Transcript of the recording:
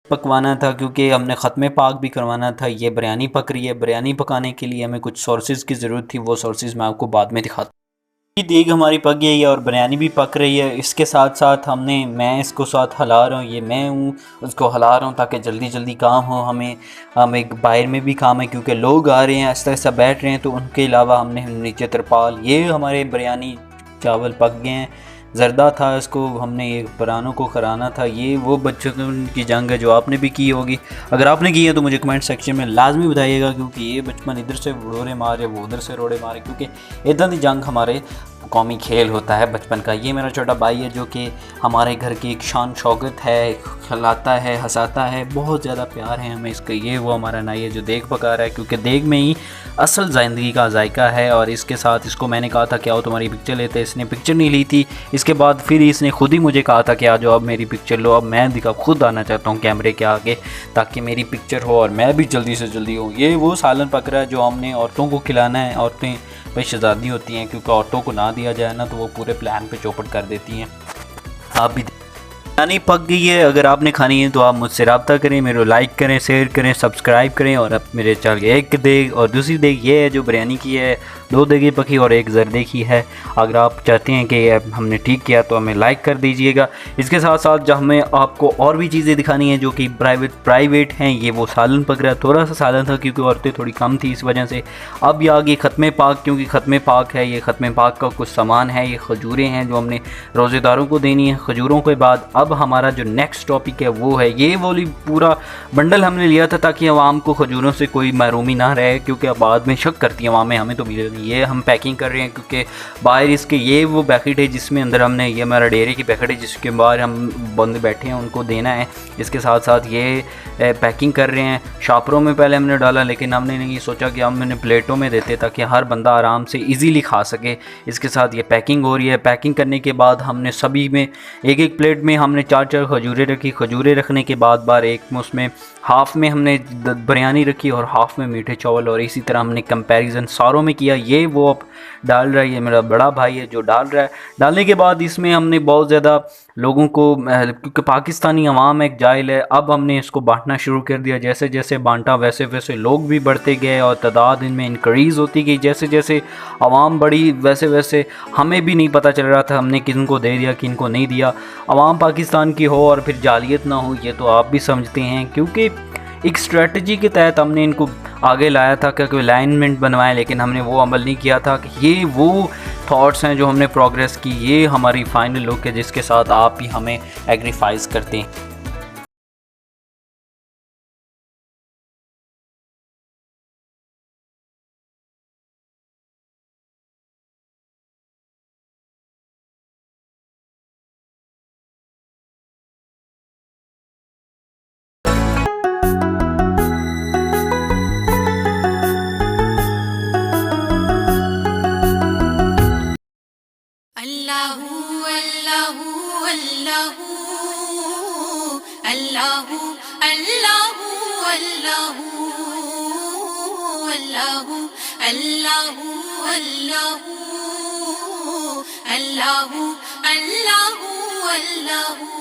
पकवाना था क्योंकि हमने ख़त्म पाक भी करवाना था। ये बिरयानी पक रही है। बिरयानी पकाने के लिए हमें कुछ सोर्सेज़ की ज़रूरत थी, वो सोर्सेज़ मैं आपको बाद में दिखाता हूँ। ये देग हमारी पक गई है और बिरयानी भी पक रही है। इसके साथ साथ मैं इसको साथ हिला रहा हूँ, ये मैं हूँ उसको हिला रहा हूँ ताकि जल्दी जल्दी काम हो। हमें बाहर में भी काम है क्योंकि लोग आ रहे हैं, ऐसा ऐसा बैठ रहे हैं, तो उनके अलावा हमने नीचे तरपाल। ये हमारे बिरयानी चावल पक गए हैं। ज़रदा था, इसको हमने ये पुरानों को कराना था। ये वो बच्चों की जंग है जो आपने भी की होगी। अगर आपने की है तो मुझे कमेंट सेक्शन में लाजमी बताइएगा, क्योंकि ये बचपन इधर से रोड़े मारे, वो उधर से रोड़े मारे, क्योंकि इदां दी जंग हमारे कौमी खेल होता है बचपन का। ये मेरा छोटा भाई है जो कि हमारे घर की एक शान शौकत है, खिलाता है, हंसाता है, बहुत ज़्यादा प्यार है हमें इसका। ये वो हमारा नाई है जो देग पका रहा है, क्योंकि देग में ही असल ज़िंदगी का जायका है। और इसके साथ इसको मैंने कहा था कि आओ तुम्हारी पिक्चर लेते, इसने पिक्चर नहीं ली थी। इसके बाद फिर इसने खुद ही मुझे कहा था कि आ जाओ अब मेरी पिक्चर लो। अब मैं खुद आना चाहता हूँ कैमरे के आगे ताकि मेरी पिक्चर हो और मैं भी जल्दी से जल्दी हूँ। ये वो सालन पक रहा है जो हमने औरतों को खिलाना है। औरतें भाई शहज़ादी होती हैं, क्योंकि औरतों को ना दिया जाए ना तो वो पूरे प्लान पे चौपट कर देती हैं। आप भी बिरयानी पक गई है। अगर आपने खानी है तो आप मुझसे रब्ता करें, मेरे लाइक करें, शेयर करें, सब्सक्राइब करें। और अब मेरे चैनल के एक देग और दूसरी देग ये है जो बिरयानी की है, 2 देगी पकी और 1 जर्दे की है। अगर आप चाहते हैं कि हमने ठीक किया तो हमें लाइक कर दीजिएगा। इसके साथ साथ जब हमें आपको और भी चीज़ें दिखानी है जो कि प्राइवेट हैं, ये वो सालन पक रहा है। थोड़ा सा सालन था क्योंकि औरतें थोड़ी कम थी, इस वजह से। अब ये आ गई ख़त्म पाक, क्योंकि ख़त्म पाक है। ये ख़त्म पाक का कुछ सामान है, ये खजूरें हैं जो हमने रोज़ेदारों को देनी है। खजूरों के बाद अब हमारा जो नेक्स्ट टॉपिक है वो है ये वाली पूरा बंडल हमने लिया था ताकि आवाम को खजूरों से कोई महरूमी ना रहे, क्योंकि अब बाद में शक करती है आवाम में हमें तो मिले नहीं। ये हम पैकिंग कर रहे हैं क्योंकि बाहर इसके ये वो पैकेट है जिसमें अंदर हमने, ये हमारा डेयरी की पैकेट है जिसके बाहर हम बंदे बैठे हैं उनको देना है। इसके साथ साथ ये पैकिंग कर रहे हैं। शॉपरों में पहले हमने डाला, लेकिन हमने नहीं सोचा कि हम मैंने प्लेटों में देते ताकि हर बंदा आराम से ईज़िली खा सके। इसके साथ ये पैकिंग हो रही है। पैकिंग करने के बाद हमने सभी में एक एक प्लेट में हमने 4-4 खजूरें रखी। खजूरें रखने के बाद एक में उसमें हाफ़ में हमने बिरयानी रखी और हाफ़ में मीठे चावल, और इसी तरह हमने कंपैरिजन सारों में किया। ये वो अब डाल रहा है, ये मेरा बड़ा भाई है जो डाल रहा है। डालने के बाद इसमें हमने बहुत ज़्यादा लोगों को, क्योंकि पाकिस्तानी अवाम एक जाहिल है, अब हमने इसको बांटना शुरू कर दिया। जैसे जैसे बांटा वैसे वैसे लोग भी बढ़ते गए और तादाद इनमें इंक्रीज़ होती गई। जैसे जैसे अवाम बढ़ी वैसे वैसे हमें भी नहीं पता चल रहा था हमने किन को दे दिया किन को नहीं दिया। अवाम पाकिस्तान की हो और फिर जालियत ना हो, ये तो आप भी समझते हैं। क्योंकि एक स्ट्रेटजी के तहत हमने इनको आगे लाया था कि अलाइनमेंट बनवाएं, लेकिन हमने वो अमल नहीं किया था। कि ये वो थॉट्स हैं जो हमने प्रोग्रेस की। ये हमारी फाइनल लुक है जिसके साथ आप भी हमें एग्रीफाइज करते हैं। अल्लाहू अल्लाहू अल्लाहू अल्लाहू अल्लाहू अल्लाहू अल्लाहू अल्लाहू अल्लाहू अल्लाहू अल्लाहू अल्लाहू